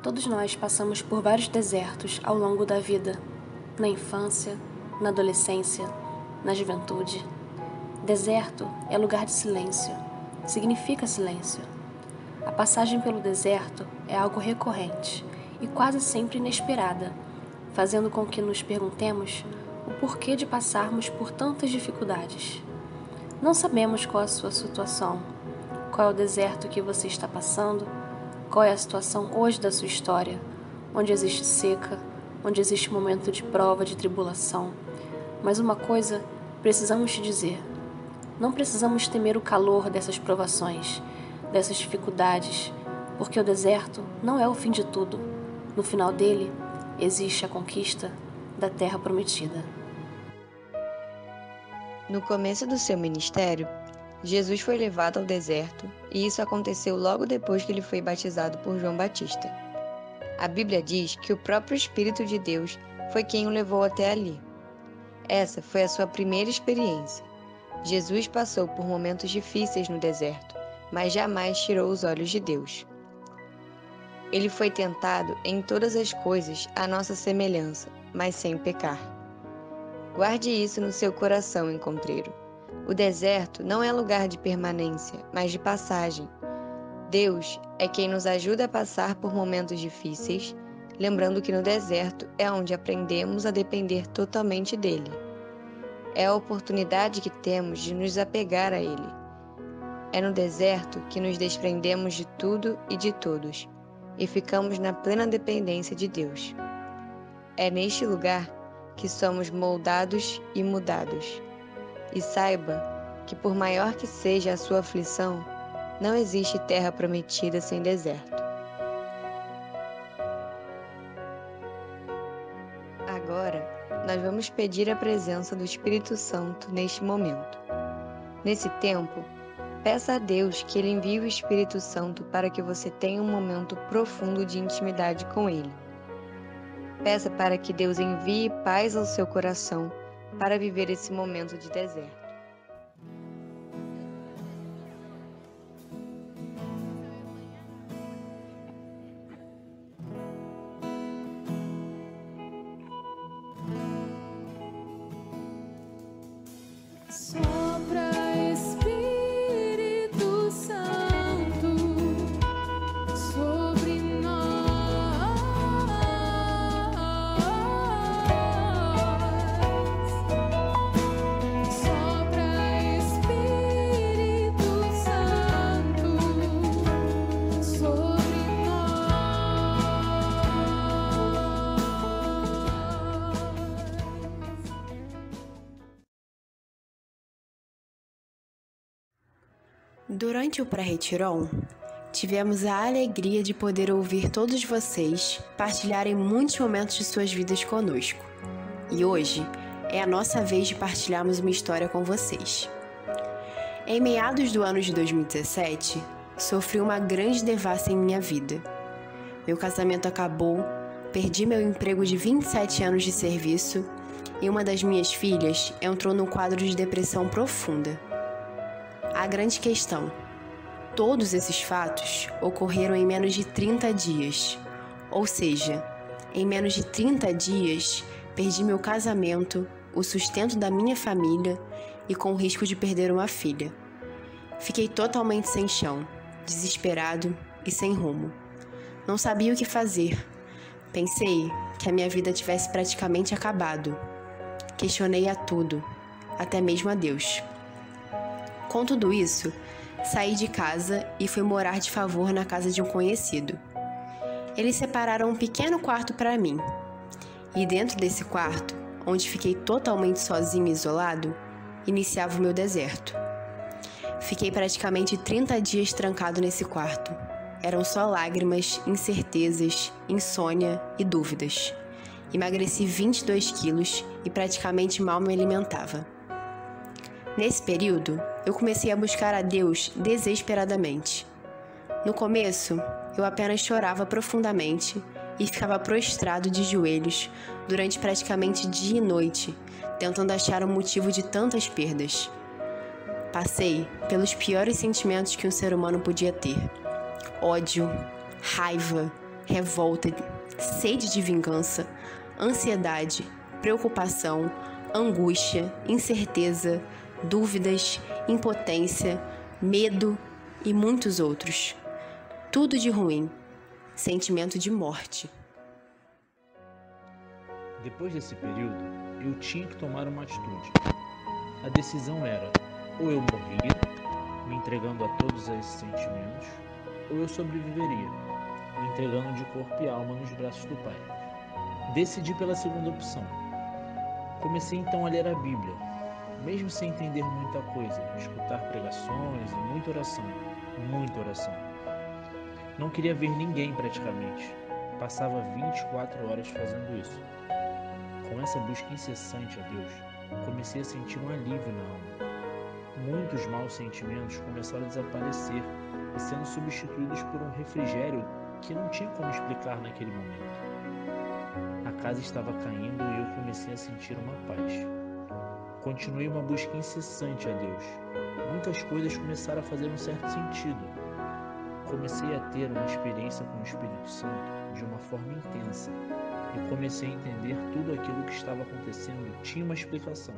Todos nós passamos por vários desertos ao longo da vida, na infância, na adolescência, na juventude. Deserto é lugar de silêncio, significa silêncio. A passagem pelo deserto é algo recorrente e quase sempre inesperada, fazendo com que nos perguntemos o porquê de passarmos por tantas dificuldades. Não sabemos qual a sua situação, qual é o deserto que você está passando, qual é a situação hoje da sua história, onde existe seca, onde existe momento de prova, de tribulação. Mas uma coisa precisamos te dizer: não precisamos temer o calor dessas provações, dessas dificuldades, porque o deserto não é o fim de tudo. No final dele, existe a conquista da Terra Prometida. No começo do seu ministério, Jesus foi levado ao deserto, e isso aconteceu logo depois que ele foi batizado por João Batista. A Bíblia diz que o próprio Espírito de Deus foi quem o levou até ali. Essa foi a sua primeira experiência. Jesus passou por momentos difíceis no deserto, mas jamais tirou os olhos de Deus. Ele foi tentado em todas as coisas à nossa semelhança, mas sem pecar. Guarde isso no seu coração, encontreiro. O deserto não é lugar de permanência, mas de passagem. Deus é quem nos ajuda a passar por momentos difíceis, lembrando que no deserto é onde aprendemos a depender totalmente dele. É a oportunidade que temos de nos apegar a ele. É no deserto que nos desprendemos de tudo e de todos, e ficamos na plena dependência de Deus. É neste lugar que somos moldados e mudados. E saiba que, por maior que seja a sua aflição, não existe terra prometida sem deserto. Agora, nós vamos pedir a presença do Espírito Santo neste momento. Nesse tempo, peça a Deus que Ele envie o Espírito Santo para que você tenha um momento profundo de intimidade com Ele. Peça para que Deus envie paz ao seu coração para viver esse momento de deserto. Sopra, Espírito Santo, sobre nós. Sopra, Espírito Santo, sobre Durante o pré-retiron, tivemos a alegria de poder ouvir todos vocês partilharem muitos momentos de suas vidas conosco. E hoje é a nossa vez de partilharmos uma história com vocês. Em meados do ano de 2017, sofri uma grande devassa em minha vida. Meu casamento acabou, perdi meu emprego de 27 anos de serviço e uma das minhas filhas entrou num quadro de depressão profunda. A grande questão: todos esses fatos ocorreram em menos de 30 dias. Ou seja, em menos de 30 dias, perdi meu casamento, o sustento da minha família e com o risco de perder uma filha. Fiquei totalmente sem chão, desesperado e sem rumo. Não sabia o que fazer. Pensei que a minha vida tivesse praticamente acabado. Questionei a tudo, até mesmo a Deus. Com tudo isso, saí de casa e fui morar de favor na casa de um conhecido. Eles separaram um pequeno quarto para mim. E dentro desse quarto, onde fiquei totalmente sozinho e isolado, iniciava o meu deserto. Fiquei praticamente 30 dias trancado nesse quarto. Eram só lágrimas, incertezas, insônia e dúvidas. Emagreci 22 quilos e praticamente mal me alimentava. Nesse período, eu comecei a buscar a Deus desesperadamente. No começo, eu apenas chorava profundamente e ficava prostrado de joelhos durante praticamente dia e noite, tentando achar o motivo de tantas perdas. Passei pelos piores sentimentos que um ser humano podia ter: ódio, raiva, revolta, sede de vingança, ansiedade, preocupação, angústia, incerteza, dúvidas, impotência, medo e muitos outros. Tudo de ruim, sentimento de morte. Depois desse período, eu tinha que tomar uma atitude. A decisão era, ou eu morria, me entregando a todos esses sentimentos, ou eu sobreviveria, me entregando de corpo e alma nos braços do Pai. Decidi pela segunda opção. Comecei então a ler a Bíblia, mesmo sem entender muita coisa, escutar pregações e muita oração. Não queria ver ninguém praticamente. Passava 24 horas fazendo isso. Com essa busca incessante a Deus, comecei a sentir um alívio na alma. Muitos maus sentimentos começaram a desaparecer e sendo substituídos por um refrigério que não tinha como explicar naquele momento. A casa estava caindo e eu comecei a sentir uma paz. Continuei uma busca incessante a Deus. Muitas coisas começaram a fazer um certo sentido. Comecei a ter uma experiência com o Espírito Santo de uma forma intensa e comecei a entender tudo aquilo que estava acontecendo tinha uma explicação.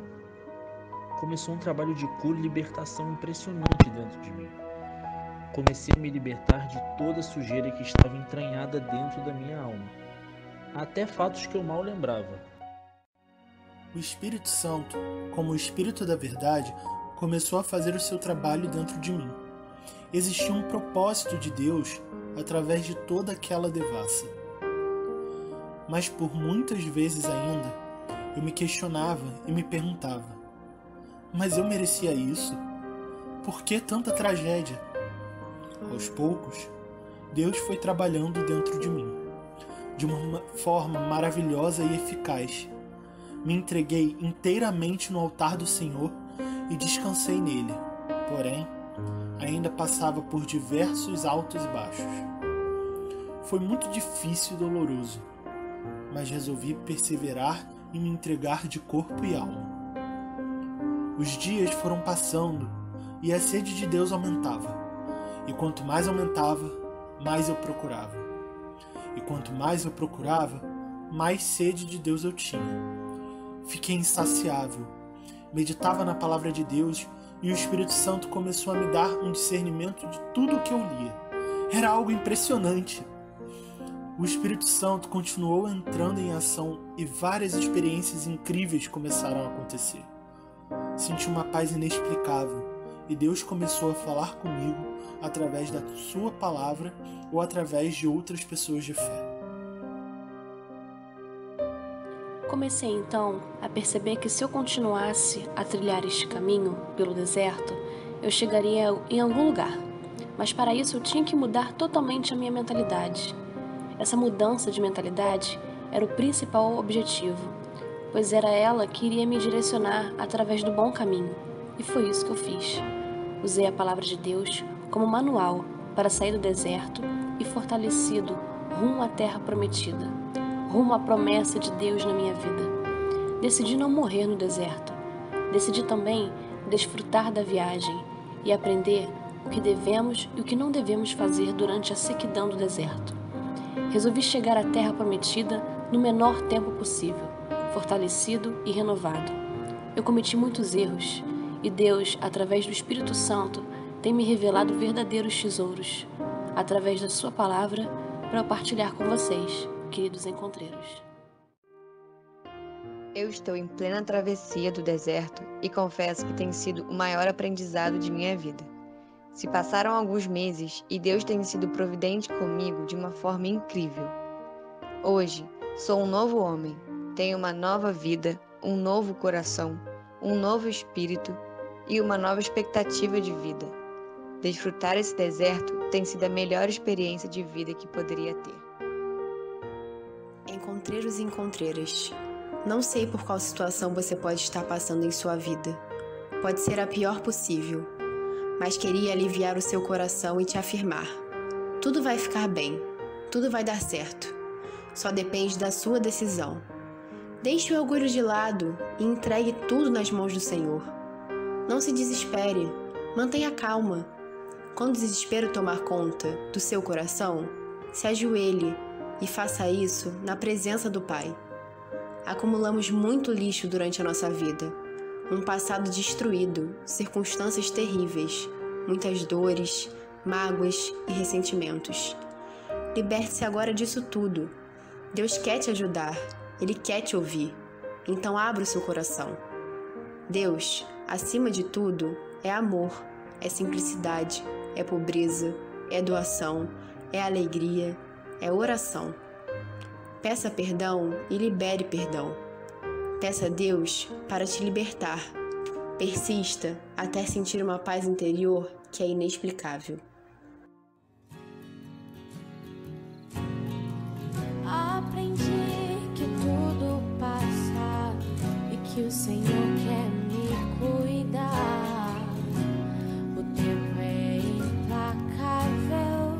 Começou um trabalho de cura e libertação impressionante dentro de mim. Comecei a me libertar de toda a sujeira que estava entranhada dentro da minha alma, até fatos que eu mal lembrava. O Espírito Santo, como o Espírito da Verdade, começou a fazer o seu trabalho dentro de mim. Existia um propósito de Deus através de toda aquela devassa. Mas por muitas vezes ainda, eu me questionava e me perguntava: mas eu merecia isso? Por que tanta tragédia? Aos poucos, Deus foi trabalhando dentro de mim, de uma forma maravilhosa e eficaz. Me entreguei inteiramente no altar do Senhor e descansei nele. Porém, ainda passava por diversos altos e baixos. Foi muito difícil e doloroso, mas resolvi perseverar e me entregar de corpo e alma. Os dias foram passando e a sede de Deus aumentava. E quanto mais aumentava, mais eu procurava. E quanto mais eu procurava, mais sede de Deus eu tinha. Fiquei insaciável. Meditava na palavra de Deus e o Espírito Santo começou a me dar um discernimento de tudo o que eu lia. Era algo impressionante. O Espírito Santo continuou entrando em ação e várias experiências incríveis começaram a acontecer. Senti uma paz inexplicável e Deus começou a falar comigo através da sua palavra ou através de outras pessoas de fé. Comecei então a perceber que se eu continuasse a trilhar este caminho pelo deserto, eu chegaria em algum lugar. Mas para isso eu tinha que mudar totalmente a minha mentalidade. Essa mudança de mentalidade era o principal objetivo, pois era ela que iria me direcionar através do bom caminho. E foi isso que eu fiz. Usei a palavra de Deus como manual para sair do deserto e fortalecido rumo à terra prometida, rumo à promessa de Deus na minha vida. Decidi não morrer no deserto. Decidi também desfrutar da viagem e aprender o que devemos e o que não devemos fazer durante a sequidão do deserto. Resolvi chegar à terra prometida no menor tempo possível, fortalecido e renovado. Eu cometi muitos erros e Deus, através do Espírito Santo, tem me revelado verdadeiros tesouros, através da sua palavra, para eu partilhar com vocês, queridos encontreiros. Eu estou em plena travessia do deserto e confesso que tem sido o maior aprendizado de minha vida. Se passaram alguns meses e Deus tem sido providente comigo de uma forma incrível. Hoje, sou um novo homem, tenho uma nova vida, um novo coração, um novo espírito e uma nova expectativa de vida. Desfrutar esse deserto tem sido a melhor experiência de vida que poderia ter. Encontreiros e encontreiras, não sei por qual situação você pode estar passando em sua vida. Pode ser a pior possível, mas queria aliviar o seu coração e te afirmar. Tudo vai ficar bem, tudo vai dar certo. Só depende da sua decisão. Deixe o orgulho de lado e entregue tudo nas mãos do Senhor. Não se desespere, mantenha calma. Quando o desespero tomar conta do seu coração, se ajoelhe, e faça isso na presença do Pai. Acumulamos muito lixo durante a nossa vida, um passado destruído, circunstâncias terríveis, muitas dores, mágoas e ressentimentos. Liberte-se agora disso tudo. Deus quer te ajudar, Ele quer te ouvir. Então abra o seu coração. Deus, acima de tudo, é amor, é simplicidade, é pobreza, é doação, é alegria, é oração. Peça perdão e libere perdão. Peça a Deus para te libertar. Persista até sentir uma paz interior que é inexplicável. Aprendi que tudo passa e que o Senhor quer me cuidar. O tempo é implacável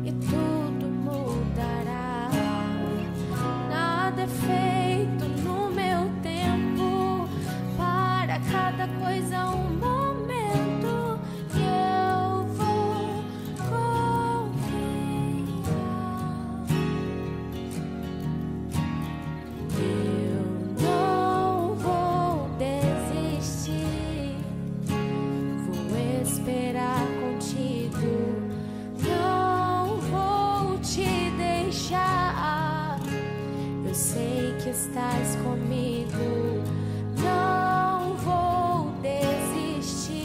e tudo mudará. Nada é feito no meu tempo, para cada coisa um momento que eu vou confiar. Eu não vou desistir, vou esperar contigo, não vou te deixar. Eu sei que estás comigo, não vou desistir,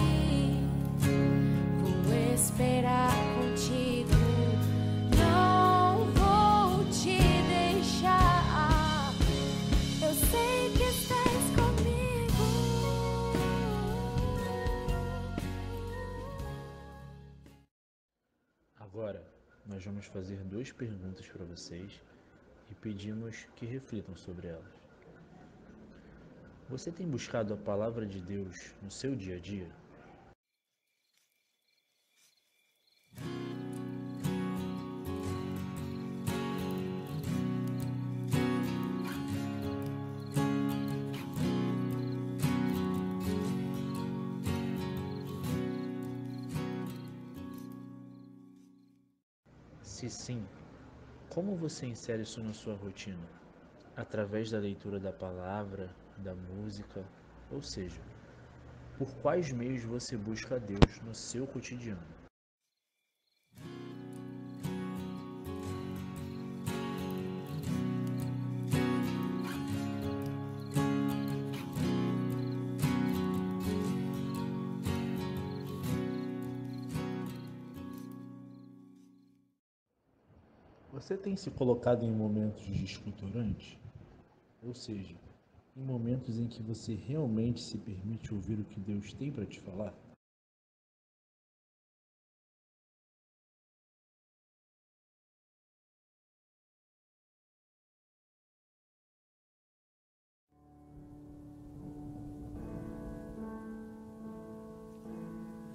vou esperar contigo, não vou te deixar. Eu sei que estás comigo. Agora, nós vamos fazer 2 perguntas para vocês e pedimos que reflitam sobre elas. Você tem buscado a palavra de Deus no seu dia a dia? Se sim, como você insere isso na sua rotina? Através da leitura da palavra, da música, ou seja, por quais meios você busca a Deus no seu cotidiano? Você tem se colocado em momentos desculturantes? Ou seja, em momentos em que você realmente se permite ouvir o que Deus tem para te falar?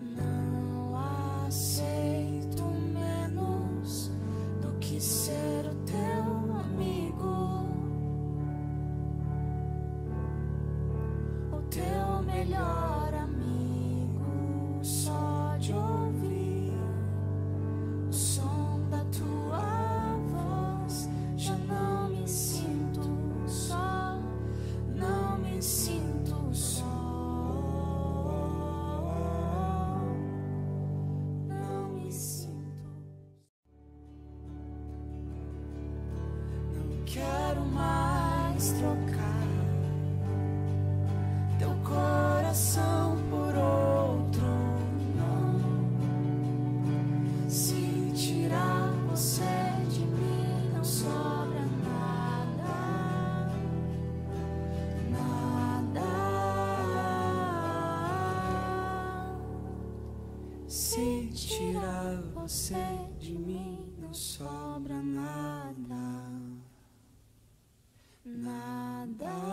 Não aceito menos do que ser o teu amigo, o teu melhor amigo. Só de ouvir o som da tua voz já não me sinto só, não me sinto só. Não me sinto. Não quero mais trocar teu coração por outro, não. Se tirar você de mim, não sobra nada, nada. Se tirar você de mim, não sobra nada, nada.